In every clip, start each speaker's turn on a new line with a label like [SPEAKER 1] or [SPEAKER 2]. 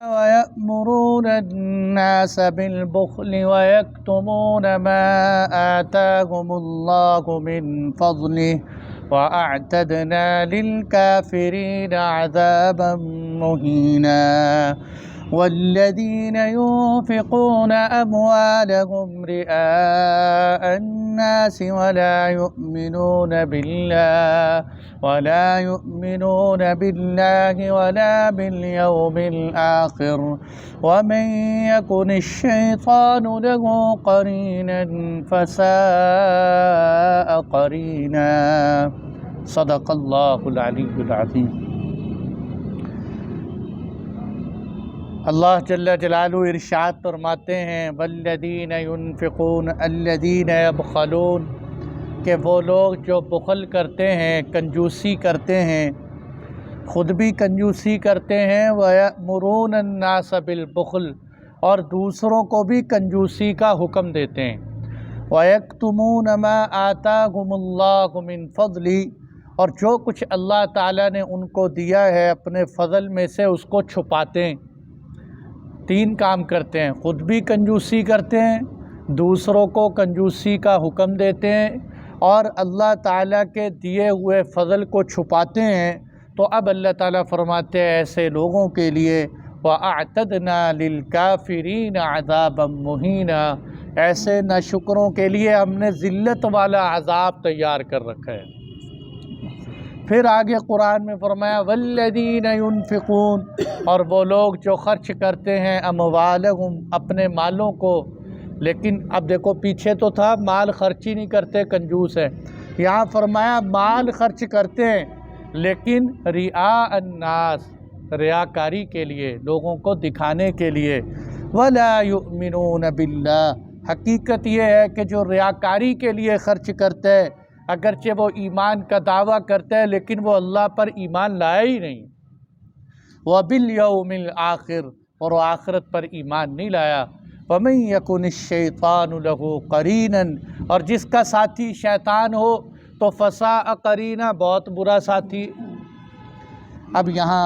[SPEAKER 1] وَيَأْمُرُونَ النَّاسَ بِالْبُخْلِ وَيَكْتُمُونَ مَا آتَاهُمُ اللَّهُ مِنْ فَضْلِهِ وَأَعْتَدْنَا لِلْكَافِرِينَ عَذَابًا مُهِينًا وَالَّذِينَ يُنْفِقُونَ أَمْوَالَهُمْ رِئَاءَ النَّاسِ ولا يؤمنون بالله ولا باليوم الآخر ومن يكن الشيطان له قرينا فساء قرينا صدق اللہ العلی العظیم۔ اللہ جل جلالہ ارشاد فرماتے ہیں والذین ينفقون الذین یبخلون، کہ وہ لوگ جو بخل کرتے ہیں، کنجوسی کرتے ہیں، خود بھی کنجوسی کرتے ہیں، وَيَأْمُرُونَ النَّاسَ بِالْبُخْلِ، اور دوسروں کو بھی کنجوسی کا حکم دیتے ہیں، وَيَكْتُمُونَ مَا آتَاهُمُ اللَّهُ مِنْ فَضْلِهِ، اور جو کچھ اللہ تعالیٰ نے ان کو دیا ہے اپنے فضل میں سے اس کو چھپاتے ہیں۔ تین کام کرتے ہیں، خود بھی کنجوسی کرتے ہیں، دوسروں کو کنجوسی کا حکم دیتے ہیں، اور اللہ تعالیٰ کے دیے ہوئے فضل کو چھپاتے ہیں۔ تو اب اللہ تعالیٰ فرماتے ہیں ایسے لوگوں کے لیے وَأَعْتَدْنَا لِلْكَافِرِينَ عَذَابًا مُهِينًا، ایسے ناشکروں کے لیے ہم نے ذلت والا عذاب تیار کر رکھا ہے۔ پھر آگے قرآن میں فرمایا وَالَّذِينَ يُنْفِقُونَ، اور وہ لوگ جو خرچ کرتے ہیں اموالہم، اپنے مالوں کو، لیکن اب دیکھو پیچھے تو تھا مال خرچ ہی نہیں کرتے کنجوس ہے، یہاں فرمایا مال خرچ کرتے ہیں لیکن رعاء الناس، ریاکاری کے لیے، لوگوں کو دکھانے کے لیے، ولا یؤمنون باللہ، حقیقت یہ ہے کہ جو ریاکاری کے لیے خرچ کرتے ہیں اگرچہ وہ ایمان کا دعویٰ کرتے ہیں لیکن وہ اللہ پر ایمان لایا ہی نہیں، وبالیوم الآخر، اور وہ آخرت پر ایمان نہیں لایا، وَمَن يَكُنِ الشَّيْطَانُ لَهُ قَرِينًا، اور جس کا ساتھی شیطان ہو تو فَسَاءَ قَرِينًا، بہت برا ساتھی۔ اب یہاں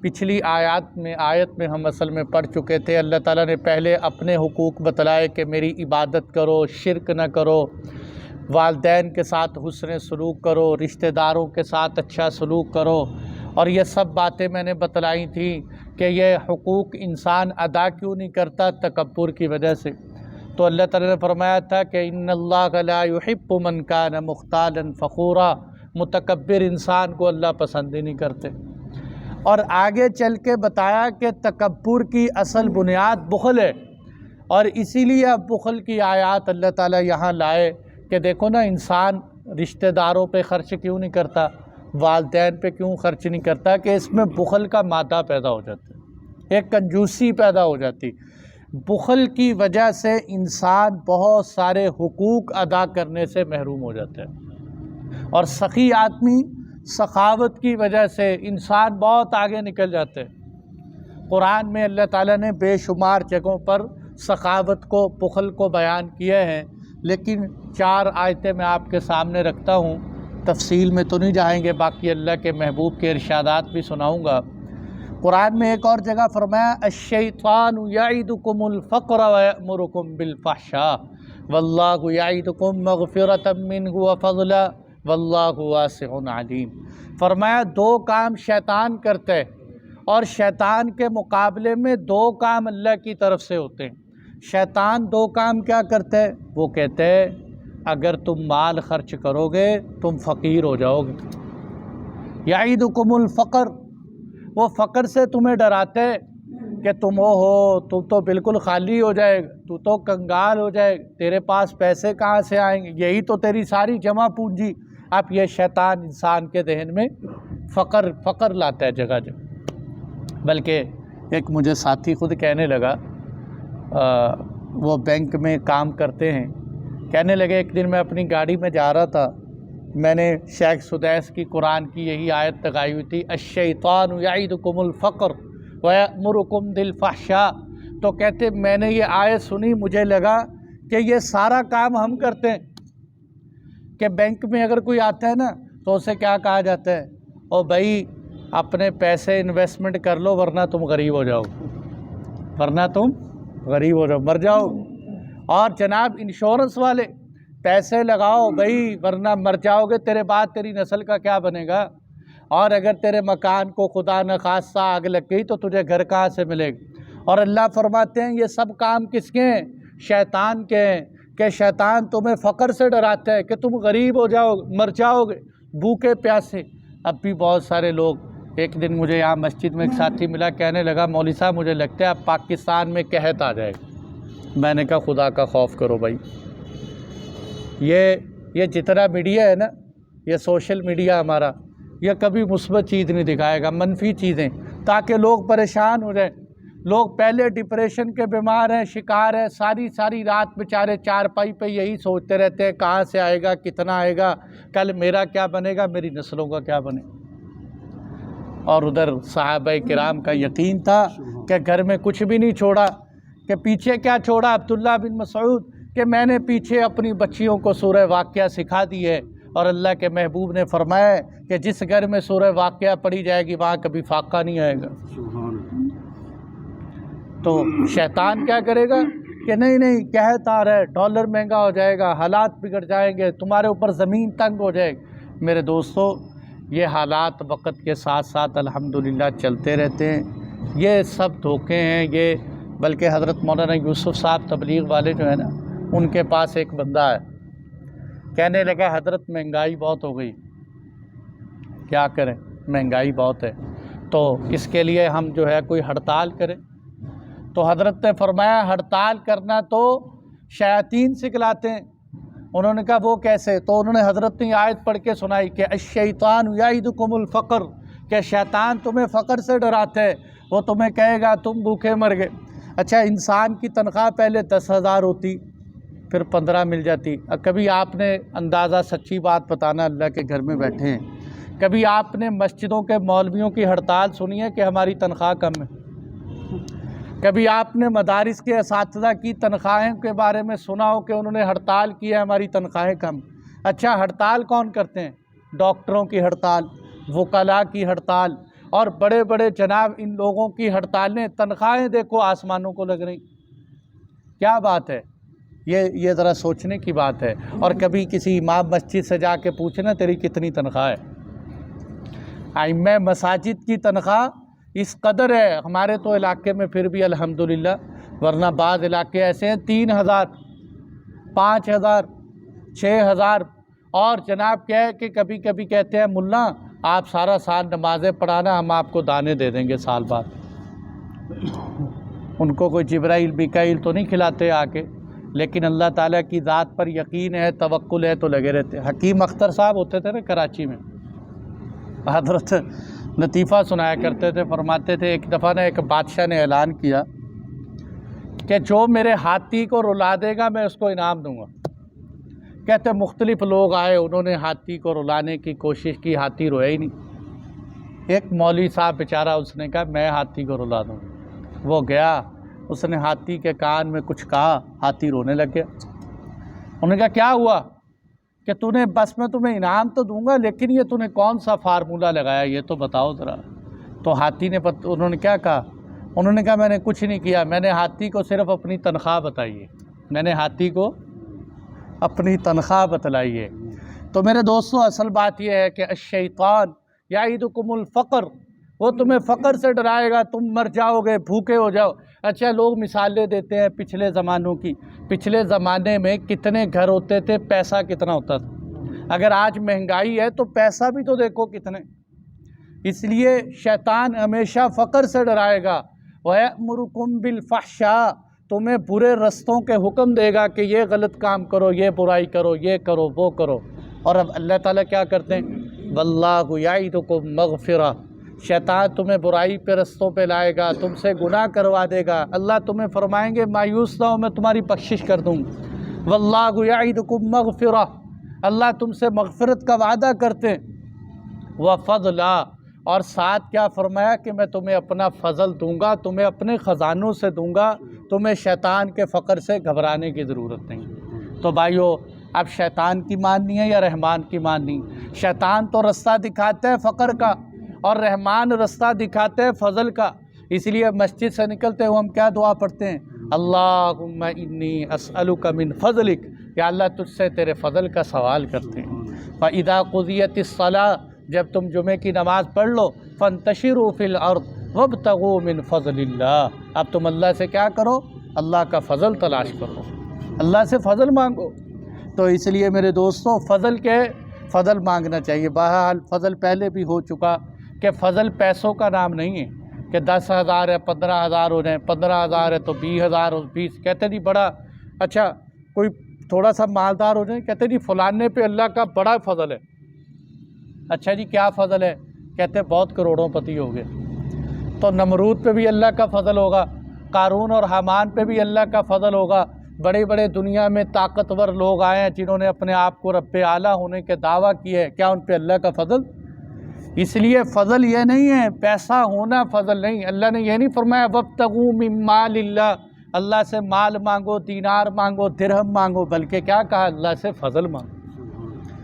[SPEAKER 1] پچھلی آیت میں ہم اصل میں پڑھ چکے تھے، اللہ تعالیٰ نے پہلے اپنے حقوق بتلائے کہ میری عبادت کرو، شرک نہ کرو، والدین کے ساتھ حسن سلوک کرو، رشتہ داروں کے ساتھ اچھا سلوک کرو، اور یہ سب باتیں میں نے بتلائی تھیں کہ یہ حقوق انسان ادا کیوں نہیں کرتا، تکبر کی وجہ سے۔ تو اللہ تعالیٰ نے فرمایا تھا کہ ان اللہ لا يحب من کان مختالا فخورا، متکبر انسان کو اللہ پسند ہی نہیں کرتے، اور آگے چل کے بتایا کہ تکبر کی اصل بنیاد بخل ہے، اور اسی لیے اب بخل کی آیات اللہ تعالیٰ یہاں لائے کہ دیکھو نا انسان رشتہ داروں پہ خرچ کیوں نہیں کرتا، والدین پہ کیوں خرچ نہیں کرتا، کہ اس میں بخل کا مادہ پیدا ہو جاتا ہے، ایک کنجوسی پیدا ہو جاتی۔ بخل کی وجہ سے انسان بہت سارے حقوق ادا کرنے سے محروم ہو جاتا ہے، اور سخی آدمی سخاوت کی وجہ سے انسان بہت آگے نکل جاتے ہیں۔ قرآن میں اللہ تعالیٰ نے بے شمار جگہوں پر سخاوت کو، بخل کو بیان کیے ہیں، لیکن 4 آیتیں میں آپ کے سامنے رکھتا ہوں، تفصیل میں تو نہیں جائیں گے، باقی اللہ کے محبوب کے ارشادات بھی سناؤں گا۔ قرآن میں ایک اور جگہ فرمایا الشیطان یعدکم الفقر ویأمرکم بالفحشاء واللہ یعدکم مغفرۃ منہ وفضلا واللہ واسع علیم، فرمایا 2 کام شیطان کرتے ہیں، اور شیطان کے مقابلے میں 2 کام اللہ کی طرف سے ہوتے ہیں۔ شیطان 2 کام کیا کرتے ہیں؟ وہ کہتے ہیں اگر تم مال خرچ کرو گے تم فقیر ہو جاؤ گے، یعدکم الفقر، وہ فقر سے تمہیں ڈراتے کہ تم تو بالکل خالی ہو جائے گا، تو کنگال ہو جائے گا، تیرے پاس پیسے کہاں سے آئیں گے، یہی تو تیری ساری جمع پونجی۔ اب یہ شیطان انسان کے ذہن میں فقر لاتا ہے جگہ جگہ۔ بلکہ ایک مجھے ساتھی خود کہنے لگا، وہ بینک میں کام کرتے ہیں، کہنے لگے ایک دن میں اپنی گاڑی میں جا رہا تھا، میں نے شیخ سدیس کی قرآن کی یہی آیت لگائی ہوئی تھی الشیطان یعدکم الفقر ویأمرکم بالفحشاء، تو کہتے میں نے یہ آیت سنی، مجھے لگا کہ یہ سارا کام ہم کرتے ہیں، کہ بینک میں اگر کوئی آتا ہے نا تو اسے کیا کہا جاتا ہے، او بھائی اپنے پیسے انویسٹمنٹ کر لو ورنہ تم غریب ہو جاؤ، ورنہ تم غریب ہو جاؤ، مر جاؤ۔ اور جناب انشورنس والے پیسے لگاؤ بھائی ورنہ مر جاؤ گے، تیرے بعد تیری نسل کا کیا بنے گا؟ اور اگر تیرے مکان کو خدا نخواستہ آگ لگ گئی تو تجھے گھر کہاں سے ملے گا؟ اور اللہ فرماتے ہیں یہ سب کام کس کے ہیں؟ شیطان کے ہیں، کہ شیطان تمہیں فقر سے ڈراتا ہے کہ تم غریب ہو جاؤ، مر جاؤ گے بھوکے پیاسے۔ اب بھی بہت سارے لوگ، ایک دن مجھے یہاں مسجد میں ایک ساتھی ملا، کہنے لگا مولوی صاحب مجھے لگتا ہے اب پاکستان میں قحط آ جائے گا۔ میں نے کہا خدا کا خوف کرو بھائی، یہ جتنا میڈیا ہے نا، یہ سوشل میڈیا ہمارا، یہ کبھی مثبت چیز نہیں دکھائے گا، منفی چیزیں، تاکہ لوگ پریشان ہو جائیں۔ لوگ پہلے ڈپریشن کے بیمار ہیں، شکار ہیں، ساری رات بیچارے چارپائی پہ یہی سوچتے رہتے ہیں کہاں سے آئے گا، کتنا آئے گا، کل میرا کیا بنے گا، میری نسلوں کا کیا بنے۔ اور ادھر صحابہ کرام کا یقین تھا کہ گھر میں کچھ بھی نہیں چھوڑا، کہ پیچھے کیا چھوڑا عبداللہ بن مسعود، کہ میں نے پیچھے اپنی بچیوں کو سورہ واقعہ سکھا دی ہے، اور اللہ کے محبوب نے فرمایا کہ جس گھر میں سورہ واقعہ پڑھی جائے گی وہاں کبھی فاقہ نہیں آئے گا۔ تو شیطان کیا کرے گا کہ نہیں قحط آ رہا ہے، ڈالر مہنگا ہو جائے گا، حالات بگڑ جائیں گے، تمہارے اوپر زمین تنگ ہو جائے گی۔ میرے دوستو یہ حالات وقت کے ساتھ ساتھ الحمدللہ چلتے رہتے ہیں، یہ سب دھوکے ہیں یہ۔ بلکہ حضرت مولانا یوسف صاحب تبلیغ والے جو ہیں نا، ان کے پاس ایک بندہ ہے، کہنے لگا حضرت مہنگائی بہت ہو گئی، کیا کریں، مہنگائی بہت ہے، تو اس کے لیے ہم جو ہے کوئی ہڑتال کریں۔ تو حضرت نے فرمایا ہڑتال کرنا تو شیاطین سکھلاتے ہیں۔ انہوں نے کہا وہ کیسے؟ تو انہوں نے حضرت نے آیت پڑھ کے سنائی کہ الشیطان یعدکم الفقر، کہ شیطان تمہیں فقر سے ڈراتا ہے، وہ تمہیں کہے گا تم بھوکے مر گئے۔ اچھا انسان کی تنخواہ پہلے 10,000 ہوتی، پھر 15 مل جاتی۔ کبھی آپ نے اندازہ سچی بات بتانا، اللہ کے گھر میں بیٹھے ہیں، کبھی آپ نے مسجدوں کے مولویوں کی ہڑتال سنی ہے کہ ہماری تنخواہ کم ہے؟ کبھی آپ نے مدارس کے اساتذہ کی تنخواہیں کے بارے میں سنا ہو کہ انہوں نے ہڑتال کی ہے ہماری تنخواہیں کم؟ اچھا ہڑتال کون کرتے ہیں؟ ڈاکٹروں کی ہڑتال، وکلاء کی ہڑتال، اور بڑے بڑے جناب ان لوگوں کی ہڑتالیں، تنخواہیں دیکھو آسمانوں کو لگ رہی۔ کیا بات ہے یہ ذرا سوچنے کی بات ہے۔ اور کبھی کسی امام مسجد سے جا کے پوچھنا تیری کتنی تنخواہ ہے؟ ائمہ مساجد کی تنخواہ اس قدر ہے ہمارے تو علاقے میں پھر بھی الحمدللہ، ورنہ بعض علاقے ایسے ہیں 3,000 5,000 6,000۔ اور جناب کیا ہے کہ کبھی کبھی کہتے ہیں ملا آپ سارا سال نمازیں پڑھانا، ہم آپ کو دانے دے دیں گے سال بعد۔ ان کو کوئی جبرائیل میکائیل تو نہیں کھلاتے آ کے، لیکن اللہ تعالیٰ کی ذات پر یقین ہے، توکل ہے تو لگے رہتے۔ حکیم اختر صاحب ہوتے تھے نا کراچی میں، حضرت لطیفہ سنایا کرتے تھے، فرماتے تھے ایک دفعہ نا ایک بادشاہ نے اعلان کیا کہ جو میرے ہاتھی کو رلا دے گا میں اس کو انعام دوں گا۔ کہتے مختلف لوگ آئے، انہوں نے ہاتھی کو رلانے کی کوشش کی، ہاتھی رویا ہی نہیں۔ ایک مولوی صاحب بیچارہ، اس نے کہا میں ہاتھی کو رلا دوں۔ وہ گیا، اس نے ہاتھی کے کان میں کچھ کہا، ہاتھی رونے لگ گیا۔ انہوں نے کہا کیا ہوا؟ کہ تو نے بس میں تمہیں انعام تو دوں گا لیکن یہ تو نے کون سا فارمولہ لگایا یہ تو بتاؤ ذرا۔ تو ہاتھی نے انہوں نے کیا کہا؟ انہوں نے کہا میں نے کچھ نہیں کیا، میں نے ہاتھی کو صرف اپنی تنخواہ بتائی ہے، میں نے ہاتھی کو اپنی تنخواہ بتلائی ہے۔ تو میرے دوستو اصل بات یہ ہے کہ الشیطان یعدکم الفقر، وہ تمہیں فقر سے ڈرائے گا، تم مر جاؤ گے، بھوکے ہو جاؤ۔ اچھا لوگ مثالیں دیتے ہیں پچھلے زمانوں کی، پچھلے زمانے میں کتنے گھر ہوتے تھے، پیسہ کتنا ہوتا تھا۔ اگر آج مہنگائی ہے تو پیسہ بھی تو دیکھو کتنے۔ اس لیے شیطان ہمیشہ فقر سے ڈرائے گا۔ وَيَأْمُرُكُمْ بِالْفَحْشَاءِ، تمہیں برے رستوں کے حکم دے گا کہ یہ غلط کام کرو، یہ برائی کرو، یہ کرو، وہ کرو۔ اور اب اللہ تعالیٰ کیا کرتے ہیں؟ وَاللَّهُ يَعِدُكُمْ مَغْفِرَةً، شیطان تمہیں برائی پہ رستوں پہ لائے گا، تم سے گناہ کروا دے گا۔ اللہ تمہیں فرمائیں گے مایوس نہ ہو، میں تمہاری بخشش کر دوں۔ وَاللَّهُ يَعِدُكُمْ مَغْفِرَةً، اللہ تم سے مغفرت کا وعدہ کرتے ہیں۔ وَفَضْلًا، اور ساتھ کیا فرمایا کہ میں تمہیں اپنا فضل دوں گا، تمہیں اپنے خزانوں سے دوں گا، تمہیں شیطان کے فقر سے گھبرانے کی ضرورت نہیں۔ تو بھائیو اب شیطان کی ماننی ہے یا رحمان کی ماننی؟ شیطان تو رستہ دکھاتا ہے فقر کا، اور رحمان رستہ دکھاتے ہیں فضل کا۔ اس لیے مسجد سے نکلتے ہوئے ہم کیا دعا پڑھتے ہیں؟ اللہم انی اسألک من فضلک، یا اللہ تجھ سے تیرے فضل کا سوال کرتے ہیں۔ فَإِذَا قُضِيَتِ الصَّلَاةُ، جب تم جمعے کی نماز پڑھ لو، فَانْتَشِرُوا فِي الْأَرْضِ وَابْتَغُوا مِن فَضْلِ اللَّهِ، اب تم اللہ سے کیا کرو؟ اللہ کا فضل تلاش کرو، اللہ سے فضل مانگو۔ تو اس لیے میرے دوستوں فضل مانگنا چاہیے۔ بہرحال فضل پہلے بھی ہو چکا کہ فضل پیسوں کا نام نہیں ہے کہ 10,000 ہے 15,000 ہو جائیں، 15,000 ہے تو 20,000 ہو، 20 کہتے نہیں بڑا اچھا، کوئی تھوڑا سا مالدار ہو جائیں کہتے نہیں فلانے پہ اللہ کا بڑا فضل ہے۔ اچھا جی کیا فضل ہے؟ کہتے بہت کروڑوں پتی ہو گئے۔ تو نمرود پہ بھی اللہ کا فضل ہوگا، قارون اور حامان پہ بھی اللہ کا فضل ہوگا، بڑے بڑے دنیا میں طاقتور لوگ آئے ہیں جنہوں نے اپنے آپ کو رب اعلیٰ ہونے کے دعویٰ کیے ہے، کیا ان پہ اللہ کا فضل؟ اس لیے فضل یہ نہیں ہے پیسہ ہونا فضل نہیں، اللہ نے یہ نہیں فرمایا وَابْتَغُوا مِن مَالِ اللَّهِ، اللہ سے مال مانگو، دینار مانگو، درہم مانگو، بلکہ کیا کہا؟ اللہ سے فضل مانگو،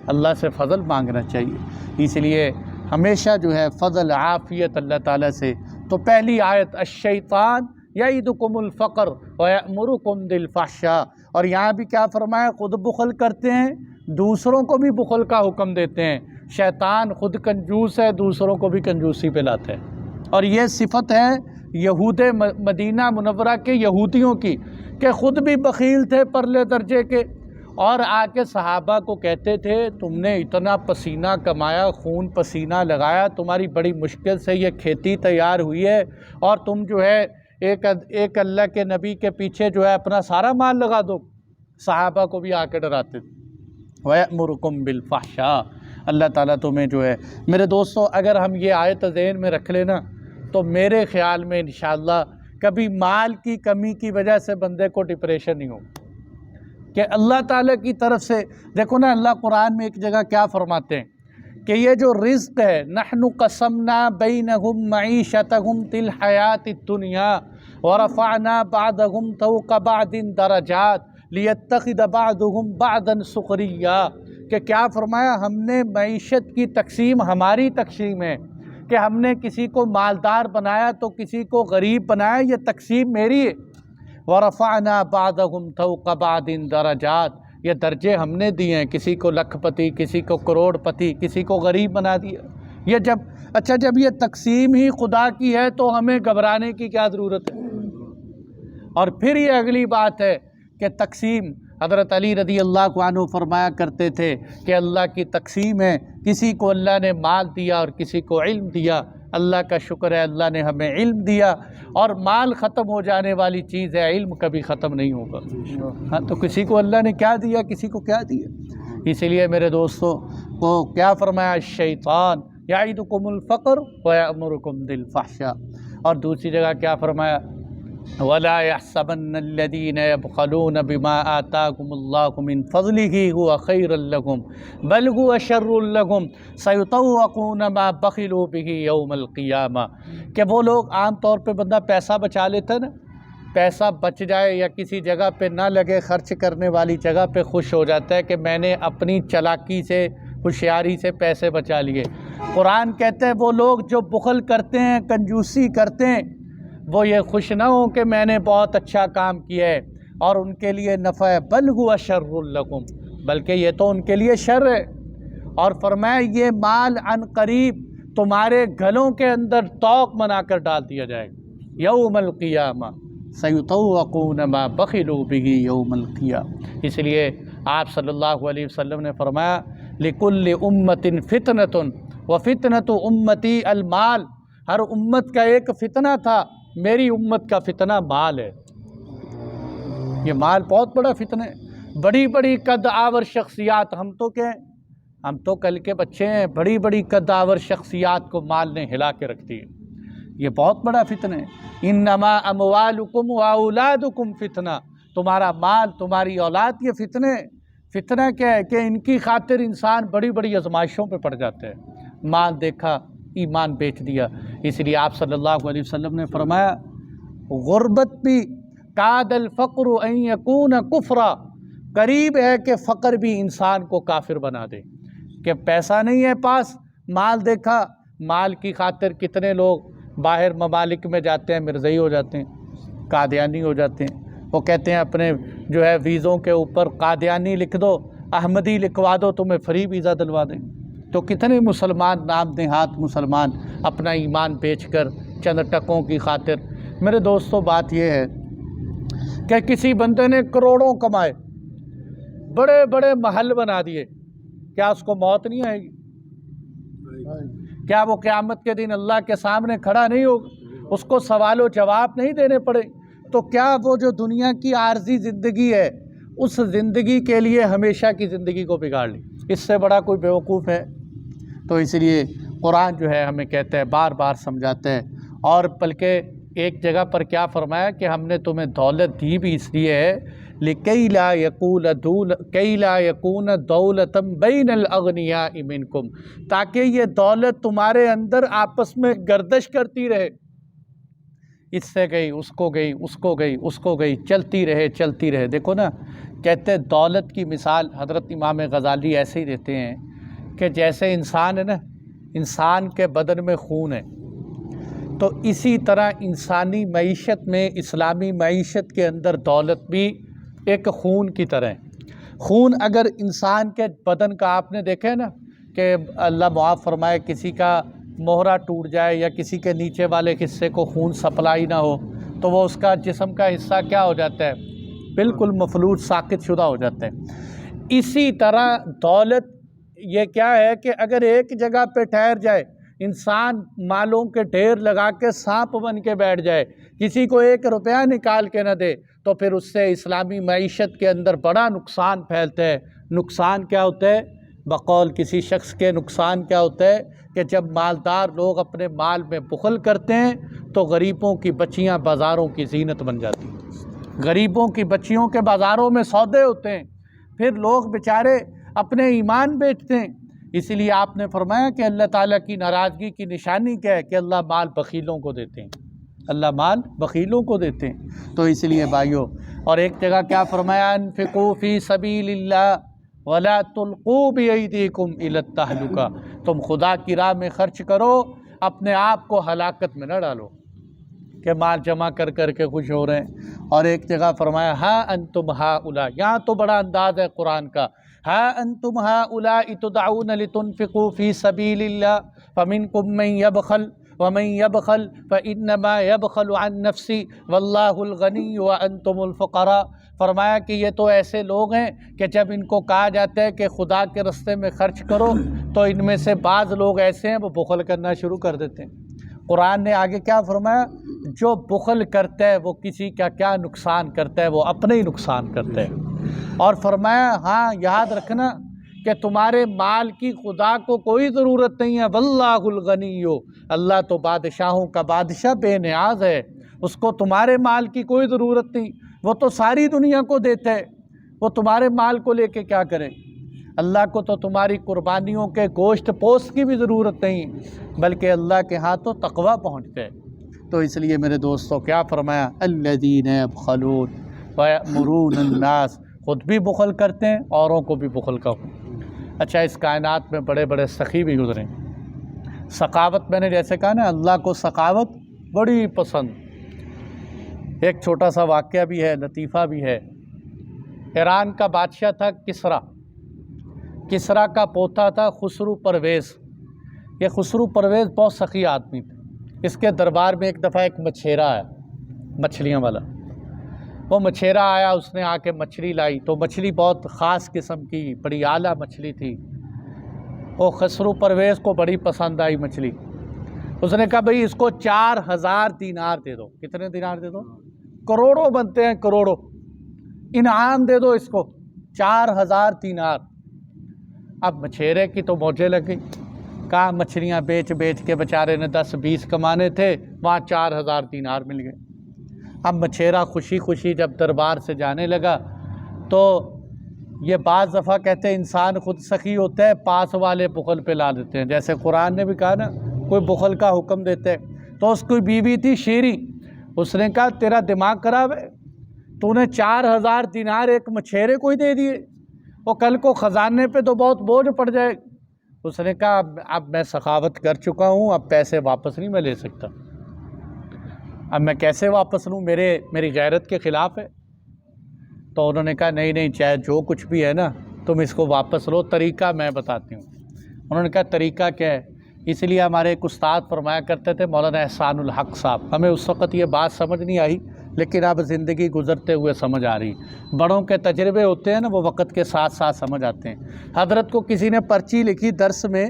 [SPEAKER 1] اللہ سے فضل مانگنا چاہیے۔ اس لیے ہمیشہ جو ہے فضل عافیت اللہ تعالیٰ سے۔ تو پہلی آیت الشیطان یعدکم الفقر ویأمرکم بالفحشاء، اور یہاں بھی کیا فرمایا؟ خود بخل کرتے ہیں، دوسروں کو بھی بخل کا حکم دیتے ہیں۔ شیطان خود کنجوس ہے، دوسروں کو بھی کنجوسی پہ لاتے ہیں، اور یہ صفت ہے یہود مدینہ منورہ کے یہودیوں کی کہ خود بھی بخیل تھے پرلے درجے کے، اور آ کے صحابہ کو کہتے تھے تم نے اتنا پسینہ کمایا، خون پسینہ لگایا، تمہاری بڑی مشکل سے یہ کھیتی تیار ہوئی ہے، اور تم جو ہے ایک اللہ کے نبی کے پیچھے جو ہے اپنا سارا مال لگا دو۔ صحابہ کو بھی آ کے ڈراتے تھے۔ وَيَأْمُرُكُمْ بِالْفَحْشَاءِ، اللہ تعالیٰ تمہیں جو ہے میرے دوستوں اگر ہم یہ آیت ذہن میں رکھ لینا تو میرے خیال میں انشاءاللہ کبھی مال کی کمی کی وجہ سے بندے کو ڈپریشن نہیں ہوگا، کہ اللہ تعالیٰ کی طرف سے دیکھو نا، اللہ قرآن میں ایک جگہ کیا فرماتے ہیں کہ یہ جو رزق ہے نحن قسمنا بینہم معیشتہم فی الحیاۃ الدنیا ورفعنا بعضہم فوق بعض درجات لیتخذ بعضہم بعضا سخریا، کہ کیا فرمایا؟ ہم نے معیشت کی تقسیم ہماری تقسیم ہے کہ ہم نے کسی کو مالدار بنایا تو کسی کو غریب بنایا، یہ تقسیم میری ہے۔ ورفعنا بعضہم فوق بعض درجات، یہ درجے ہم نے دیے ہیں، کسی کو لکھ پتی، کسی کو کروڑ پتی، کسی کو غریب بنا دیا۔ یہ جب یہ تقسیم ہی خدا کی ہے تو ہمیں گھبرانے کی کیا ضرورت ہے؟ اور پھر یہ اگلی بات ہے کہ تقسیم، حضرت علی رضی اللہ عنہ فرمایا کرتے تھے کہ اللہ کی تقسیم ہے، کسی کو اللہ نے مال دیا اور کسی کو علم دیا، اللہ کا شکر ہے اللہ نے ہمیں علم دیا، اور مال ختم ہو جانے والی چیز ہے، علم کبھی ختم نہیں ہوگا۔ ہاں تو کسی کو اللہ نے کیا دیا، کسی کو کیا دیا۔ اس لیے میرے دوستو وہ کیا فرمایا؟ الشیطان یعدکم الفقر ویأمرکم بالفحشاء، اور دوسری جگہ کیا فرمایا؟ وَلَا يَحْسَبَنَّ الَّذِينَ يَبْخَلُونَ بِمَا آتَاكُمُ اللَّهُ مِنْ فَضْلِهِ هُوَ خَيْرًا لَكُمْ بَلْ هُوَ شَرٌّ لَكُمْ سَيُطَوَّقُونَ مَا بَخِلُوا بِهِ يَوْمَ الْقِيَامَةِ، کہ وہ لوگ عام طور پہ بندہ پیسہ بچا لیتا نا، پیسہ بچ جائے یا کسی جگہ پہ نہ لگے، خرچ کرنے والی جگہ پہ خوش ہو جاتا ہے کہ میں نے اپنی چالاکی سے، ہوشیاری سے پیسے بچا لیے۔ قرآن کہتے ہیں وہ لوگ جو بخل کرتے ہیں، کنجوسی کرتے ہیں، وہ یہ خوش نہ ہوں کہ میں نے بہت اچھا کام کیا ہے اور ان کے لیے نفع ہے، بل ہوا شر لکم، بلکہ یہ تو ان کے لیے شر ہے۔ اور فرمایا یہ مال عن قریب تمہارے گھروں کے اندر طوق بنا کر ڈال دیا جائے گا، یوم القیامہ سیطوقون ما بخلوا بہ یوم القیامہ۔ اس لیے آپ صلی اللہ علیہ وسلم نے فرمایا لکل امت فتنۃ وفتنۃ امتی المال، ہر امت کا ایک فتنہ تھا، میری امت کا فتنہ مال ہے۔ یہ مال بہت بڑا فتنہ ہے، بڑی بڑی قد آور شخصیات، ہم تو کل کے بچے ہیں، بڑی بڑی قد آور شخصیات کو مال نے ہلا کے رکھ دی، یہ بہت بڑا فتنہ ہے۔ انما اموالکم واولادکم فتنہ، تمہارا مال، تمہاری اولاد یہ فتنہ کیا ہے کہ ان کی خاطر انسان بڑی بڑی آزمائشوں پہ پڑ جاتے ہیں۔ مال دیکھا، ایمان بیچ دیا۔ اس لیے آپ صلی اللہ علیہ وسلم نے فرمایا غربت بھی کاد الفقر ان یکون کفرا، قریب ہے کہ فقر بھی انسان کو کافر بنا دے، کہ پیسہ نہیں ہے پاس، مال دیکھا، مال کی خاطر کتنے لوگ باہر ممالک میں جاتے ہیں مرزائی ہو جاتے ہیں، قادیانی ہو جاتے ہیں۔ وہ کہتے ہیں اپنے جو ہے ویزوں کے اوپر قادیانی لکھ دو، احمدی لکھوا دو، تمہیں فری ویزا دلوا دیں۔ تو کتنے مسلمان نام نہاد مسلمان اپنا ایمان بیچ کر چند ٹکوں کی خاطر۔ میرے دوستو بات یہ ہے کہ کسی بندے نے کروڑوں کمائے، بڑے بڑے محل بنا دیے، کیا اس کو موت نہیں آئے گی؟ کیا وہ قیامت کے دن اللہ کے سامنے کھڑا نہیں ہوگا؟ اس کو سوال و جواب نہیں دینے پڑے؟ تو کیا وہ جو دنیا کی عارضی زندگی ہے اس زندگی کے لیے ہمیشہ کی زندگی کو بگاڑ لی؟ اس سے بڑا کوئی بیوقوف ہے؟ تو اس لیے قرآن جو ہے ہمیں کہتا ہے، بار بار سمجھاتا ہے، اور بلکہ ایک جگہ پر کیا فرمایا کہ ہم نے تمہیں دولت دی بھی اس لیے ہے لِكَيْ لَا يَكُونَ دَوْلَةً بَيْنَ الْأَغْنِيَاءِ مِنْكُمْ، تاکہ یہ دولت تمہارے اندر آپس میں گردش کرتی رہے، اس سے گئی اس کو گئی اس کو گئی اس کو گئی، چلتی رہے۔ دیکھو نا، کہتے ہیں دولت کی مثال حضرت امام غزالی ایسے ہی دیتے ہیں کہ جیسے انسان ہے نا، انسان کے بدن میں خون ہے، تو اسی طرح انسانی معیشت میں، اسلامی معیشت کے اندر دولت بھی ایک خون کی طرح ہے۔ خون اگر انسان کے بدن کا آپ نے دیکھے نا کہ اللہ معاف فرمائے کسی کا موہرا ٹوٹ جائے یا کسی کے نیچے والے حصے کو خون سپلائی نہ ہو تو وہ اس کا جسم کا حصہ کیا ہو جاتا ہے؟ بالکل مفلوج، ساقط شدہ ہو جاتا ہے۔ اسی طرح دولت یہ کیا ہے کہ اگر ایک جگہ پہ ٹھہر جائے، انسان مالوں کے ڈھیر لگا کے سانپ بن کے بیٹھ جائے، کسی کو 1 روپیہ نکال کے نہ دے، تو پھر اس سے اسلامی معیشت کے اندر بڑا نقصان پھیلتا ہے۔ نقصان کیا ہوتا ہے؟ بقول کسی شخص کے نقصان کیا ہوتا ہے کہ جب مالدار لوگ اپنے مال میں بخل کرتے ہیں تو غریبوں کی بچیاں بازاروں کی زینت بن جاتی ہیں، غریبوں کی بچیوں کے بازاروں میں سودے ہوتے ہیں، پھر لوگ بیچارے اپنے ایمان بیچتے ہیں۔ اسی لیے آپ نے فرمایا کہ اللہ تعالیٰ کی ناراضگی کی نشانی کیا ہے کہ اللہ مال بخیلوں کو دیتے ہیں، اللہ مال بخیلوں کو دیتے ہیں۔ تو اس لیے بھائیو، اور ایک جگہ کیا فرمایا؟ انفقوا فی سبیل اللہ ولا تلقوا بایدیکم الی التہلکہ، تم خدا کی راہ میں خرچ کرو، اپنے آپ کو ہلاکت میں نہ ڈالو کہ مال جمع کر کر کے خوش ہو رہے ہیں۔ اور ایک جگہ فرمایا ہا انتم ہؤلاء، یہاں تو بڑا انداز ہے قرآن کا، ہا انتم ہؤلاء تدعون لتنفقوا فی سبیل اللہ فمنکم من یبخل ومن یبخل فانما یبخل عن نفسہ واللہ الغنی وانتم الفقراء۔ فرمایا کہ یہ تو ایسے لوگ ہیں کہ جب ان کو کہا جاتا ہے کہ خدا کے راستے میں خرچ کرو تو ان میں سے بعض لوگ ایسے ہیں وہ بخل کرنا شروع کر دیتے ہیں۔ قرآن نے آگے کیا فرمایا؟ جو بخل کرتا ہے وہ کسی کا کیا نقصان کرتا ہے؟ وہ اپنے ہی نقصان کرتا ہے۔ اور فرمایا ہاں یاد رکھنا کہ تمہارے مال کی خدا کو کوئی ضرورت نہیں ہے، واللہ الغنی، اللہ تو بادشاہوں کا بادشاہ بے نیاز ہے، اس کو تمہارے مال کی کوئی ضرورت نہیں، وہ تو ساری دنیا کو دیتا ہے، وہ تمہارے مال کو لے کے کیا کرے؟ اللہ کو تو تمہاری قربانیوں کے گوشت پوست کی بھی ضرورت نہیں، بلکہ اللہ کے ہاں تو تقویٰ پہنچتا ہے۔ تو اس لیے میرے دوستو کیا فرمایا؟ الذین یبخلون ویأمرون الناس، خود بھی بخل کرتے ہیں، اوروں کو بھی بخل کرو۔ اچھا، اس کائنات میں بڑے بڑے سخی بھی گزرے، سخاوت میں نے جیسے کہا نا، اللہ کو سخاوت بڑی پسند۔ ایک چھوٹا سا واقعہ بھی ہے، لطیفہ بھی ہے۔ ایران کا بادشاہ تھا کسریٰ، کسریٰ کا پوتا تھا خسرو پرویز۔ یہ خسرو پرویز بہت سخی آدمی تھا۔ اس کے دربار میں ایک دفعہ ایک مچھیرا آیا، مچھلیاں والا۔ وہ مچھیرا آیا، اس نے آ کے مچھلی لائی، تو مچھلی بہت خاص قسم کی بڑی اعلیٰ مچھلی تھی۔ وہ خسرو پرویز کو بڑی پسند آئی مچھلی۔ اس نے کہا بھئی اس کو 4000 دینار دے دو۔ کتنے دینار دے دو؟ کروڑوں بنتے ہیں، کروڑوں انعام دے دو اس کو، 4000 دینار۔ اب مچھیرے کی تو موجیں لگ گئی، کہاں مچھلیاں بیچ بیچ کے بیچارے نے 10-20 کمانے تھے، وہاں 4000 دینار مل گئے۔ اب مچھیرا خوشی خوشی جب دربار سے جانے لگا تو یہ بعض دفعہ کہتے ہیں انسان خود سخی ہوتا ہے، پاس والے بخل پہ لا دیتے ہیں۔ جیسے قرآن نے بھی کہا نا، کوئی بخل کا حکم دیتے ہیں۔ تو اس کی بیوی تھی شیری، اس نے کہا تیرا دماغ خراب ہے، تو نے 4000 دینار ایک مچھیرے کو ہی دے دیے، وہ کل کو خزانے پہ تو بہت بوجھ پڑ جائے۔ اس نے کہا اب میں سخاوت کر چکا ہوں، اب پیسے واپس نہیں میں لے سکتا۔ اب میں کیسے واپس لوں، میری غیرت کے خلاف ہے۔ تو انہوں نے کہا نہیں نہیں، چاہے جو کچھ بھی ہے نا تم اس کو واپس لو، طریقہ میں بتاتی ہوں۔ انہوں نے کہا طریقہ کیا ہے؟ اس لیے ہمارے ایک استاد فرمایا کرتے تھے، مولانا احسان الحق صاحب، ہمیں اس وقت یہ بات سمجھ نہیں آئی لیکن اب زندگی گزرتے ہوئے سمجھ آ رہی۔ بڑوں کے تجربے ہوتے ہیں نا، وہ وقت کے ساتھ ساتھ سمجھ آتے ہیں۔ حضرت کو کسی نے پرچی لکھی درس میں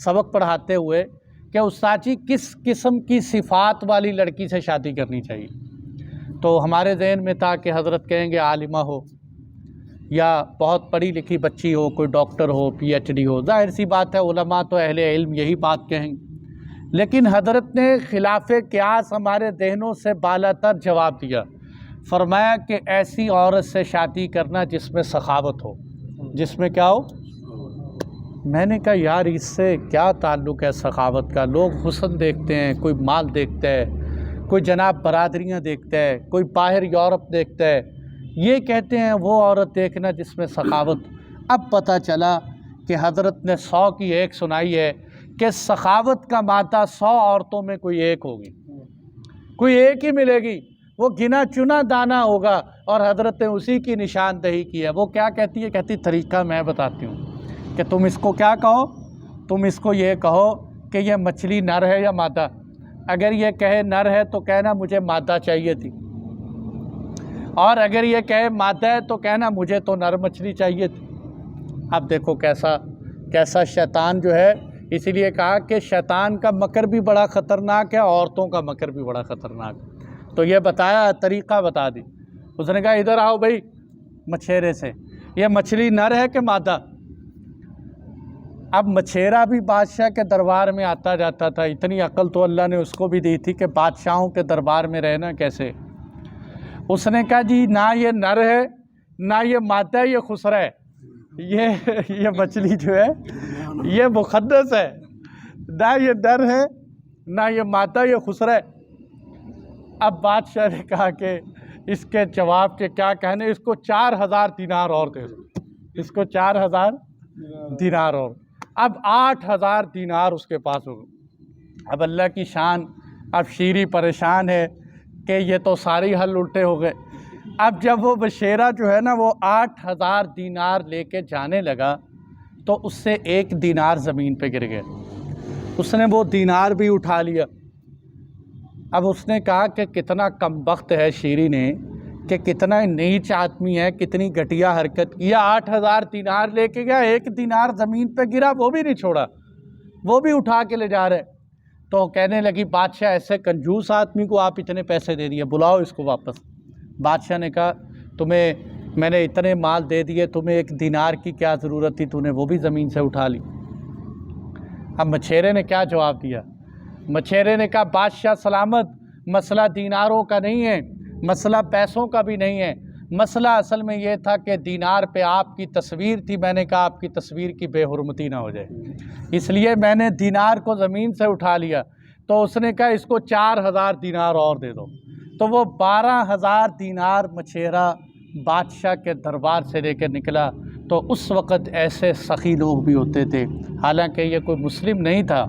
[SPEAKER 1] سبق پڑھاتے ہوئے کہ استاد جی کس قسم کی صفات والی لڑکی سے شادی کرنی چاہیے؟ تو ہمارے ذہن میں تھا کہ حضرت کہیں گے عالمہ ہو یا بہت پڑھی لکھی بچی ہو، کوئی ڈاکٹر ہو، پی ایچ ڈی ہو۔ ظاہر سی بات ہے، علماء تو اہل علم یہی بات کہیں گے، لیکن حضرت نے خلاف قیاس ہمارے ذہنوں سے بالا تر جواب دیا۔ فرمایا کہ ایسی عورت سے شادی کرنا جس میں سخاوت ہو، جس میں کیا ہو۔ میں نے کہا یار اس سے کیا تعلق ہے سخاوت کا؟ لوگ حسن دیکھتے ہیں، کوئی مال دیکھتا ہے، کوئی جناب برادریاں دیکھتا ہے، کوئی باہر یورپ دیکھتا ہے، یہ کہتے ہیں وہ عورت دیکھنا جس میں سخاوت۔ اب پتہ چلا کہ حضرت نے 100 کی ایک سنائی ہے کہ سخاوت کا مادہ 100 عورتوں میں کوئی ایک ہوگی، کوئی ایک ہی ملے گی، وہ گنا چنا دانہ ہوگا، اور حضرت نے اسی کی نشاندہی کی ہے۔ وہ کیا کہتی ہے؟ کہتی طریقہ میں بتاتی ہوں کہ تم اس کو کیا کہو، تم اس کو یہ کہو کہ یہ مچھلی نر ہے یا مادہ۔ اگر یہ کہے نر ہے تو کہنا مجھے مادہ چاہیے تھی، اور اگر یہ کہے مادہ ہے تو کہنا مجھے تو نر مچھلی چاہیے تھی۔ اب دیکھو کیسا شیطان جو ہے، اسی لیے کہا کہ شیطان کا مکر بھی بڑا خطرناک ہے، عورتوں کا مکر بھی بڑا خطرناک ہے۔ تو یہ بتایا، طریقہ بتا دی۔ اس نے کہا ادھر آؤ بھائی مچھیرے سے، یہ مچھلی نر ہے کہ مادہ؟ اب مچھیرا بھی بادشاہ کے دربار میں آتا جاتا تھا، اتنی عقل تو اللہ نے اس کو بھی دی تھی کہ بادشاہوں کے دربار میں رہنا کیسے۔ اس نے کہا جی نہ یہ نر ہے نہ یہ مادہ ہے، یہ خسرہ ہے، یہ مچھلی جو ہے یہ مقدس ہے، نہ یہ نر ہے نہ یہ مادہ، یہ خسرہ ہے۔ اب بادشاہ نے کہا کہ اس کے جواب کے کیا کہنے، اس کو 4000 دینار اور دے دو، اس کو 4000 دینار اور۔ اب 8000 دینار اس کے پاس ہو گئے۔ اب اللہ کی شان، اب شیری پریشان ہے کہ یہ تو ساری حل الٹے ہو گئے۔ اب جب وہ بشیرہ جو ہے نا وہ 8000 دینار لے کے جانے لگا تو اس سے 1 دینار زمین پہ گر گیا، اس نے وہ دینار بھی اٹھا لیا۔ اب اس نے کہا کہ کتنا کم بخت ہے شیری نے، کہ کتنا نیچ آدمی ہے، کتنی گھٹیا حرکت کی۔ 8000 دینار لے کے گیا، 1 دینار زمین پہ گرا، وہ بھی نہیں چھوڑا، وہ بھی اٹھا کے لے جا رہے۔ تو کہنے لگی بادشاہ ایسے کنجوس آدمی کو آپ اتنے پیسے دے دیے، بلاؤ اس کو واپس۔ بادشاہ نے کہا تمہیں میں نے اتنے مال دے دیے، تمہیں 1 دینار کی کیا ضرورت تھی، تو نے وہ بھی زمین سے اٹھا لی۔ اب مچھیرے نے کیا جواب دیا؟ مچھیرے نے کہا بادشاہ سلامت، مسئلہ دیناروں کا نہیں ہے، مسئلہ پیسوں کا بھی نہیں ہے، مسئلہ اصل میں یہ تھا کہ دینار پہ آپ کی تصویر تھی، میں نے کہا آپ کی تصویر کی بے حرمتی نہ ہو جائے، اس لیے میں نے دینار کو زمین سے اٹھا لیا۔ تو اس نے کہا اس کو 4000 دینار اور دے دو۔ تو وہ 12000 دینار مچھیرا بادشاہ کے دربار سے لے کے نکلا۔ تو اس وقت ایسے سخی لوگ بھی ہوتے تھے، حالانکہ یہ کوئی مسلم نہیں تھا،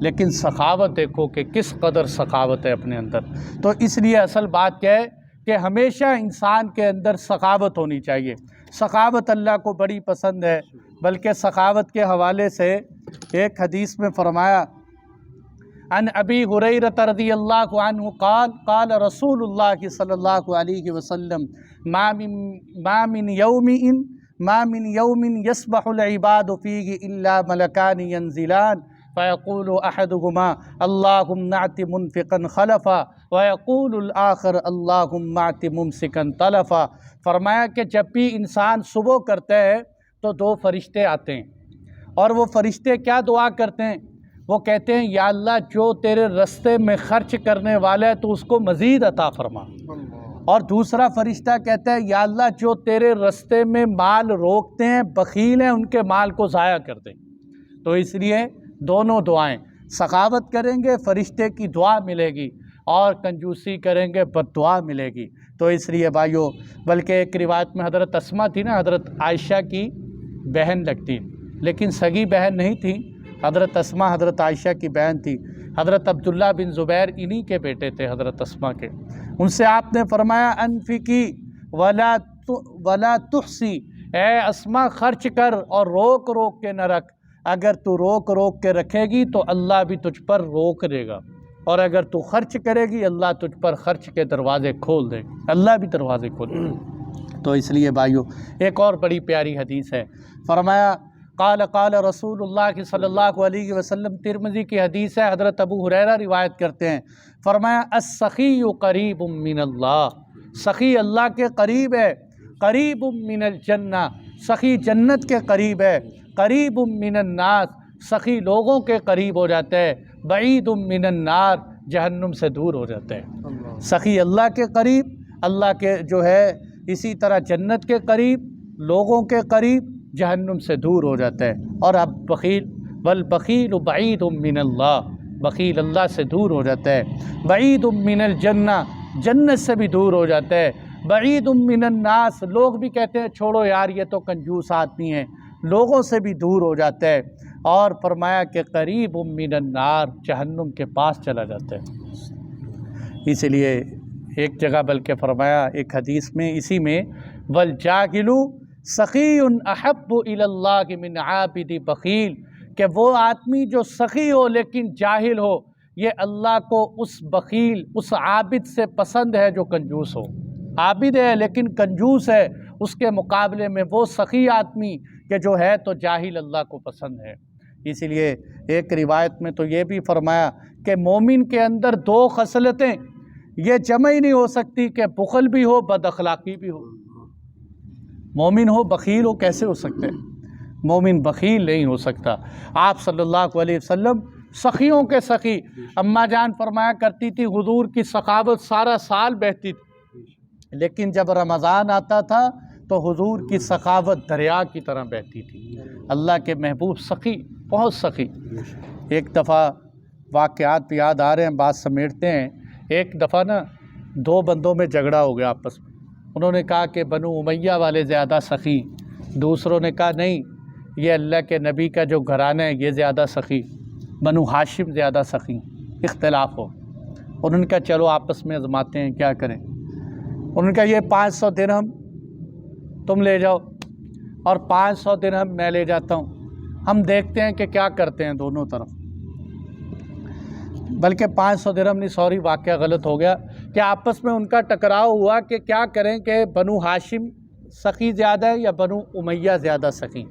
[SPEAKER 1] لیکن سخاوت دیکھو کہ کس قدر سخاوت ہے اپنے اندر۔ تو اس لیے اصل بات کیا ہے کہ ہمیشہ انسان کے اندر سخاوت ہونی چاہیے۔ سخاوت اللہ کو بڑی پسند ہے، بلکہ سخاوت کے حوالے سے ایک حدیث میں فرمایا عن ابی ہریرہ رضی اللہ عنہ قال قال رسول اللہ صلی اللہ علیہ وسلم ما من یوم یصبح العباد فیہ الا ملکان ینزلان فیقول احدهما اللہم اعط منفقا خلفا ویقول الآخر اللہم اعط ممسکا تلفا۔ فرمایا کہ جب بھی انسان صبح کرتا ہے تو 2 فرشتے آتے ہیں، اور وہ فرشتے کیا دعا کرتے ہیں؟ وہ کہتے ہیں یا اللہ جو تیرے رستے میں خرچ کرنے والا ہے تو اس کو مزید عطا فرما، اور دوسرا فرشتہ کہتا ہے یا اللہ جو تیرے رستے میں مال روکتے ہیں، بخیل ہیں، ان کے مال کو ضائع کر دیں۔ تو اس لیے دونوں دعائیں، سخاوت کریں گے فرشتے کی دعا ملے گی، اور کنجوسی کریں گے بد دعا ملے گی۔ تو اس لیے بھائیو، بلکہ ایک روایت میں حضرت اسما تھی نا، حضرت عائشہ کی بہن لگتی، لیکن سگی بہن نہیں تھی، حضرت اسما حضرت عائشہ کی بہن تھی۔ حضرت عبداللہ بن زبیر انہی کے بیٹے تھے حضرت اسما کے۔ ان سے آپ نے فرمایا انفقی ولا تحسی، اے اسما خرچ کر اور روک روک کے نہ رکھ، اگر تو روک روک کے رکھے گی تو اللہ بھی تجھ پر روک دے گا، اور اگر تو خرچ کرے گی اللہ تجھ پر خرچ کے دروازے کھول دے گا، اللہ بھی دروازے کھول دے گا۔ تو اس لیے بھائیو ایک اور بڑی پیاری حدیث ہے، فرمایا قال رسول اللہ صلی اللہ علیہ وسلم، ترمذی کی حدیث ہے، حضرت ابو ہریرہ روایت کرتے ہیں، فرمایا السخی قریب من اللہ، سخی اللہ کے قریب ہے، قریب من الجنہ، سخی جنت کے قریب ہے، قریب من الناس، سخی لوگوں کے قریب ہو جاتا ہے، بعید من النار، جہنم سے دور ہو جاتا ہے۔ سخی اللہ کے قریب، اللہ کے جو ہے اسی طرح جنت کے قریب، لوگوں کے قریب، جہنم سے دور ہو جاتا ہے۔ اور اب بخیل، والبخیل بعید من اللہ، بخیل اللہ سے دور ہو جاتا ہے، بعید من الجنہ، جنت سے بھی دور ہو جاتا ہے، بعید من الناس، لوگ بھی کہتے ہیں چھوڑو یار یہ تو کنجوس آدمی ہے، لوگوں سے بھی دور ہو جاتا ہے، اور فرمایا کہ قریب من النار، جہنم کے پاس چلا جاتا ہے۔ اس لیے ایک جگہ بلکہ فرمایا ایک حدیث میں اسی میں، والجاہل سخی احب الی اللہ من عابد بخیل، کہ وہ آدمی جو سخی ہو لیکن جاہل ہو، یہ اللہ کو اس بخیل، اس عابد سے پسند ہے جو کنجوس ہو۔ عابد ہے لیکن کنجوس ہے، اس کے مقابلے میں وہ سخی آدمی کہ جو ہے تو جاہل اللہ کو پسند ہے۔ اس لیے ایک روایت میں تو یہ بھی فرمایا کہ مومن کے اندر دو خصلتیں یہ جمع ہی نہیں ہو سکتی، کہ بخل بھی ہو، بد اخلاقی بھی ہو۔ مومن ہو بخیل ہو، کیسے ہو سکتے ہیں؟ مومن بخیل نہیں ہو سکتا۔ آپ صلی اللہ علیہ وسلم سخیوں کے سخی، اماں جان فرمایا کرتی تھی حضور کی سخاوت سارا سال بہتی تھی، لیکن جب رمضان آتا تھا تو حضور کی سخاوت دریا کی طرح بہتی تھی۔ اللہ کے محبوب سخی، بہت سخی۔ ایک دفعہ واقعات یاد آ رہے ہیں، بات سمیٹتے ہیں۔ ایک دفعہ نا دو بندوں میں جھگڑا ہو گیا آپس میں، انہوں نے کہا کہ بنو امیہ والے زیادہ سخی، دوسروں نے کہا نہیں یہ اللہ کے نبی کا جو گھرانہ ہے یہ زیادہ سخی، بنو ہاشم زیادہ سخی، اختلاف ہو۔ انہوں نے کہا چلو آپس میں آزماتے ہیں کیا کریں۔ انہوں نے کہا یہ 500 درہم تم لے جاؤ اور 500 درہم میں لے جاتا ہوں، ہم دیکھتے ہیں کہ کیا کرتے ہیں دونوں طرف۔ بلکہ 500 درہم نہیں، سوری واقعہ غلط ہو گیا، کہ آپس میں ان کا ٹکراؤ ہوا کہ کیا کریں کہ بنو ہاشم سخی زیادہ ہے یا بنو امیہ زیادہ سخی۔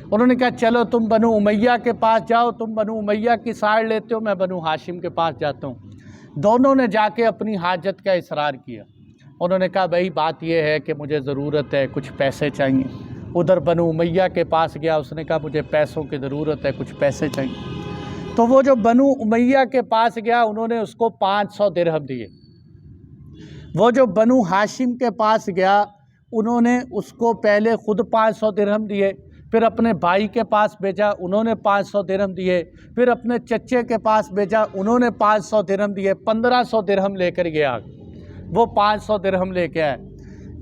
[SPEAKER 1] انہوں نے کہا چلو تم بنو امیہ کے پاس جاؤ، تم بنو امیہ کی سائڈ لیتے ہو، میں بنو ہاشم کے پاس جاتا ہوں۔ دونوں نے جا کے اپنی حاجت کا اصرار کیا۔ انہوں نے کہا بھائی بات یہ ہے کہ مجھے ضرورت ہے، کچھ پیسے چاہیے۔ ادھر بنو امیہ کے پاس گیا، اس نے کہا مجھے پیسوں کی ضرورت ہے، کچھ پیسے چاہیے۔ تو وہ جو بنو امیہ کے پاس گیا انہوں نے اس کو 500 درہم دیے۔ وہ جو بنو ہاشم کے پاس گیا انہوں نے اس کو پہلے خود 500 درہم دیے، پھر اپنے بھائی کے پاس بھیجا، انہوں نے 500 درہم دیے، پھر اپنے چچے کے پاس بھیجا، انہوں نے 500 درہم دیے، 1500 درہم لے کر گیا۔ وہ 500 درہم لے کے آئے۔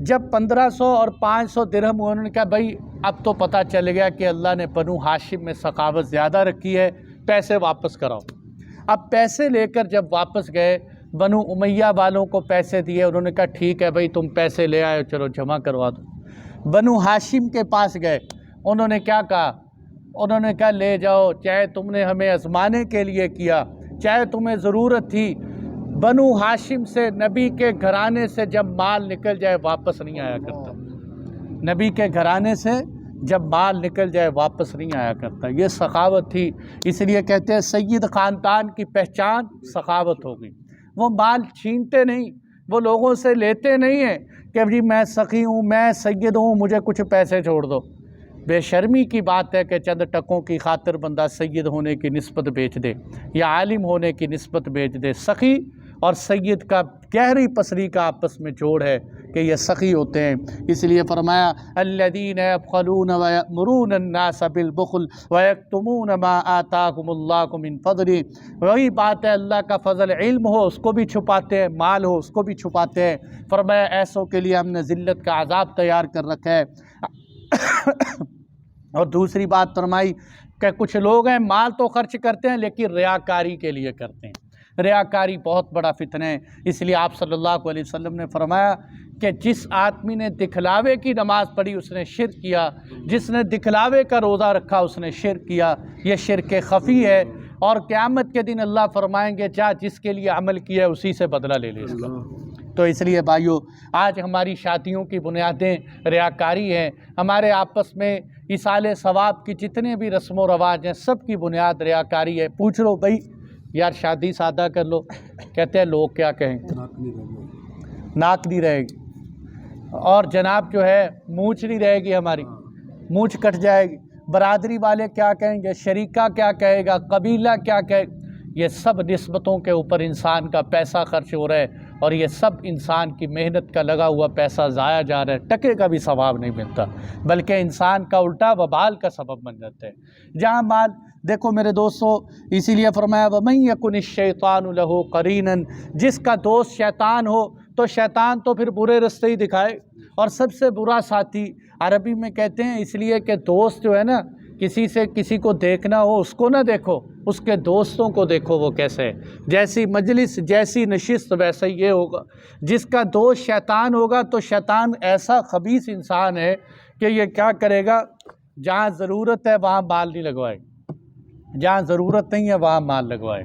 [SPEAKER 1] جب 1500 اور 500 درہم ہوئے، انہوں نے کہا بھائی اب تو پتہ چل گیا کہ اللہ نے بنو ہاشم میں سخاوت زیادہ رکھی ہے، پیسے واپس کراؤ۔ اب پیسے لے کر جب واپس گئے، بنو امیہ والوں کو پیسے دیے، انہوں نے کہا ٹھیک ہے بھائی تم پیسے لے آئے ہو، چلو جمع کروا دو۔ بنو ہاشم کے پاس گئے، انہوں نے کیا کہا؟ انہوں نے کہا لے جاؤ، چاہے تم نے ہمیں آزمانے کے لیے کیا، چاہے تمہیں ضرورت تھی، بنو ہاشم سے، نبی کے گھرانے سے جب مال نکل جائے واپس نہیں آیا کرتا۔ نبی کے گھرانے سے جب مال نکل جائے واپس نہیں آیا کرتا۔ یہ سخاوت تھی، اس لیے کہتے ہیں سید خاندان کی پہچان سخاوت ہوگی۔ وہ مال چھینتے نہیں، وہ لوگوں سے لیتے نہیں ہیں کہ جی میں سخی ہوں، میں سید ہوں، مجھے کچھ پیسے چھوڑ دو۔ بے شرمی کی بات ہے کہ چند ٹکوں کی خاطر بندہ سید ہونے کی نسبت بیچ دے یا عالم ہونے کی نسبت بیچ دے۔ سخی اور سید کا گہری پسری کا آپس میں جوڑ ہے کہ یہ سخی ہوتے ہیں۔ اس لیے فرمایا الذین یبخلون ویأمرون الناس بالبخل ویکتمون ما آتاکم اللہ من فضل۔ وہی بات ہے، اللہ کا فضل علم ہو اس کو بھی چھپاتے ہیں، مال ہو اس کو بھی چھپاتے ہیں۔ فرمایا ایسوں کے لیے ہم نے ذلت کا عذاب تیار کر رکھا ہے۔ اور دوسری بات فرمائی کہ کچھ لوگ ہیں مال تو خرچ کرتے ہیں لیکن ریاکاری کے لیے کرتے ہیں۔ ریاکاری بہت بڑا فتنہ ہے، اس لیے آپ صلی اللہ علیہ وسلم نے فرمایا کہ جس آدمی نے دکھلاوے کی نماز پڑھی اس نے شرک کیا، جس نے دکھلاوے کا روزہ رکھا اس نے شرک کیا، یہ شرک خفی ہے، اور قیامت کے دن اللہ فرمائیں گے جا جس کے لیے عمل کیا ہے اسی سے بدلہ لے لے اس کا۔ تو اس لیے بھائیو، آج ہماری شادیوں کی بنیادیں ریاکاری ہیں، ہمارے آپس میں ایصال ثواب کی جتنے بھی رسم و رواج ہیں سب کی بنیاد ریاکاری ہے۔ پوچھ لو بھائی یار شادی سادہ کر لو، کہتے ہیں لوگ کیا کہیں، ناک نہیں رہے گی، اور جناب جو ہے مونچھ نہیں رہے گی، ہماری مونچھ کٹ جائے گی، برادری والے کیا کہیں گے، شریکہ کیا کہے گا، قبیلہ کیا کہے گا۔ یہ سب نسبتوں کے اوپر انسان کا پیسہ خرچ ہو رہا ہے، اور یہ سب انسان کی محنت کا لگا ہوا پیسہ ضائع جا رہا ہے، ٹکے کا بھی ثواب نہیں ملتا، بلکہ انسان کا الٹا وبال کا سبب بن جاتا ہے۔ جہاں مال دیکھو میرے دوستو، اسی لیے فرمایا وَمَن يَكُنِ الشَّيْطَانُ لَهُ قَرِينًا، جس کا دوست شیطان ہو تو شیطان تو پھر برے رستے ہی دکھائے، اور سب سے برا ساتھی عربی میں کہتے ہیں اس لیے کہ دوست جو ہے نا، کسی کو دیکھنا ہو اس کو نہ دیکھو، اس کے دوستوں کو دیکھو وہ کیسے ہے، جیسی مجلس جیسی نشست ویسا یہ ہوگا۔ جس کا دوست شیطان ہوگا تو شیطان ایسا خبیث انسان ہے کہ یہ کیا کرے گا، جہاں ضرورت ہے وہاں مال نہیں لگوائے، جہاں ضرورت نہیں ہے وہاں مال لگوائے۔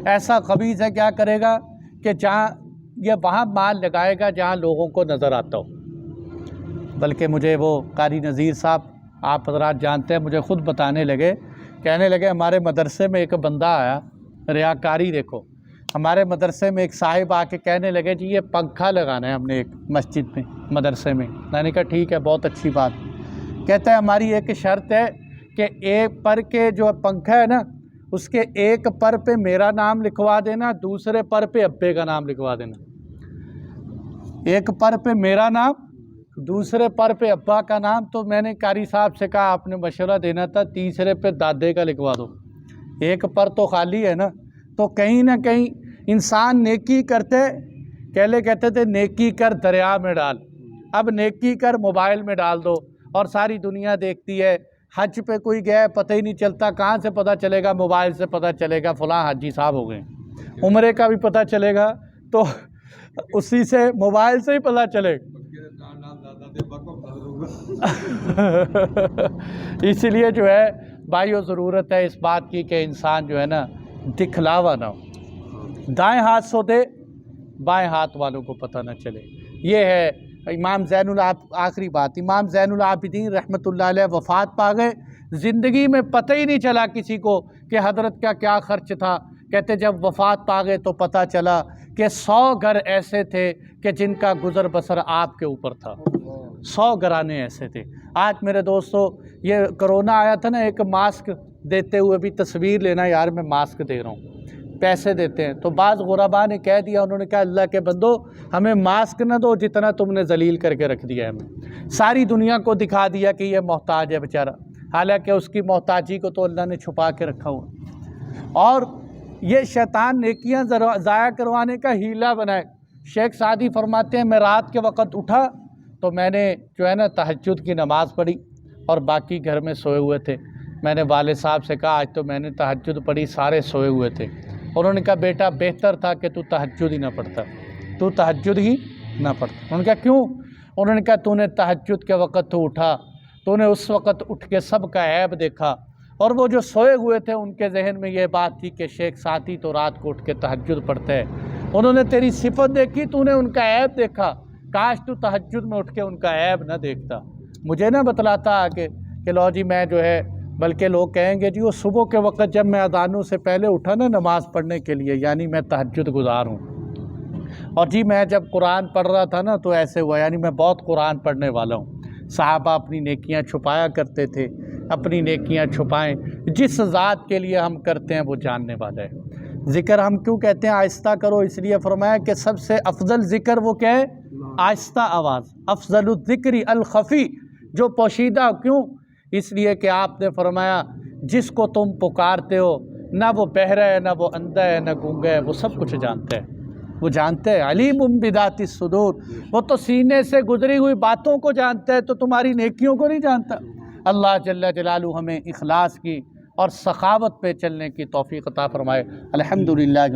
[SPEAKER 1] ایسا خبیث ہے کیا کرے گا کہ جہاں یہ وہاں مال لگائے گا جہاں لوگوں کو نظر آتا ہو۔ بلکہ مجھے وہ قاری نذیر صاحب آپ حضرات جانتے ہیں، مجھے خود بتانے لگے، کہنے لگے ہمارے مدرسے میں ایک بندہ آیا، ریاکاری دیکھو، ہمارے مدرسے میں ایک صاحب آ کے کہنے لگے جی یہ پنکھا لگانا ہے ہم نے ایک مسجد میں مدرسے میں۔ میں نے کہا ٹھیک ہے بہت اچھی بات۔ کہتا ہے ہماری ایک شرط ہے کہ ایک پر کے جو پنکھا ہے نا اس کے ایک پر پہ میرا نام لکھوا دینا، دوسرے پر پہ ابے کا نام لکھوا دینا۔ ایک پر پہ میرا نام، دوسرے پر پہ ابا کا نام۔ تو میں نے قاری صاحب سے کہا آپ نے مشورہ دینا تھا تیسرے پہ دادے کا لکھوا دو، ایک پر تو خالی ہے نا۔ تو کہیں نہ کہیں انسان نیکی کرتے، کہتے تھے نیکی کر دریا میں ڈال، اب نیکی کر موبائل میں ڈال دو، اور ساری دنیا دیکھتی ہے۔ حج پہ کوئی گیا ہے پتہ ہی نہیں چلتا، کہاں سے پتہ چلے گا، موبائل سے پتہ چلے گا فلاں حاجی صاحب ہو گئے۔ عمرے کا بھی پتہ چلے گا تو اسی سے موبائل سے ہی پتہ چلے گا۔ اسی لیے جو ہے بھائیو ضرورت ہے اس بات کی کہ انسان جو ہے نا دکھلاوا نہ ہو، دائیں ہاتھ سو دے بائیں ہاتھ والوں کو پتہ نہ چلے۔ یہ ہے امام زین آخری بات، امام زین العابدین رحمۃ اللہ علیہ وفات پا گئے، زندگی میں پتہ ہی نہیں چلا کسی کو کہ حضرت کا کیا خرچ تھا۔ کہتے جب وفات پا گئے تو پتہ چلا کہ 100 گھر ایسے تھے کہ جن کا گزر بسر آپ کے اوپر تھا، 100 گھرانے ایسے تھے۔ آج میرے دوستو یہ کرونا آیا تھا نا، ایک ماسک دیتے ہوئے بھی تصویر لینا، یار میں ماسک دے رہا ہوں، پیسے دیتے ہیں۔ تو بعض غرباء نے کہہ دیا، انہوں نے کہا اللہ کے بندو ہمیں ماسک نہ دو جتنا تم نے ذلیل کر کے رکھ دیا ہے ہمیں، ساری دنیا کو دکھا دیا کہ یہ محتاج ہے بیچارہ، حالانکہ اس کی محتاجی کو تو اللہ نے چھپا کے رکھا ہوا۔ اور یہ شیطان نیکیاں ضائع کروانے کا ہیلہ بنائے۔ شیخ سعدی فرماتے ہیں میں رات کے وقت اٹھا تو میں نے جو ہے نا تہجد کی نماز پڑھی، اور باقی گھر میں سوئے ہوئے تھے۔ میں نے والد صاحب سے کہا آج تو میں نے تہجد پڑھی، سارے سوئے ہوئے تھے۔ انہوں نے کہا بیٹا بہتر تھا کہ تو تہجد ہی نہ پڑھتا، تو تہجد ہی نہ پڑھتا۔ انہوں نے کہا کیوں؟ انہوں نے کہا تو نے تہجد کے وقت تو اٹھا، تو نے اس وقت اٹھ کے سب کا عیب دیکھا، اور وہ جو سوئے ہوئے تھے ان کے ذہن میں یہ بات تھی کہ شیخ سعدی تو رات کو اٹھ کے تہجد پڑھتے ہیں۔ انہوں نے تیری صفت دیکھی، تو نے ان کا عیب دیکھا، کاش تو تہجد میں اٹھ کے ان کا عیب نہ دیکھتا، مجھے نہ بتلاتا آگے کہ لو جی میں جو ہے، بلکہ لوگ کہیں گے جی وہ صبح کے وقت جب میں اذانوں سے پہلے اٹھا نا نماز پڑھنے کے لیے یعنی میں تہجد گزار ہوں، اور جی میں جب قرآن پڑھ رہا تھا نا تو ایسے ہوا، یعنی میں بہت قرآن پڑھنے والا ہوں۔ صحابہ اپنی نیکیاں چھپایا کرتے تھے، اپنی نیکیاں چھپائیں، جس ذات کے لیے ہم کرتے ہیں وہ جاننے والا ہے۔ ذکر ہم کیوں کہتے ہیں آہستہ کرو؟ اس لیے فرمایا کہ سب سے افضل ذکر وہ کیا ہے؟ آہستہ آواز، افضل الذکر الخفی، جو پوشیدہ۔ کیوں؟ اس لیے کہ آپ نے فرمایا جس کو تم پکارتے ہو نہ وہ بہرا ہے، نہ وہ اندھا ہے، نہ گونگا ہے، وہ سب کچھ جانتا ہے، وہ جانتے ہیں۔ علیم بذات الصدور، وہ تو سینے سے گزری ہوئی باتوں کو جانتا ہے، تو تمہاری نیکیوں کو نہیں جانتا؟ اللہ جل جلالہ ہمیں اخلاص کی اور سخاوت پہ چلنے کی توفیق عطا فرمائے۔ الحمدللہ۔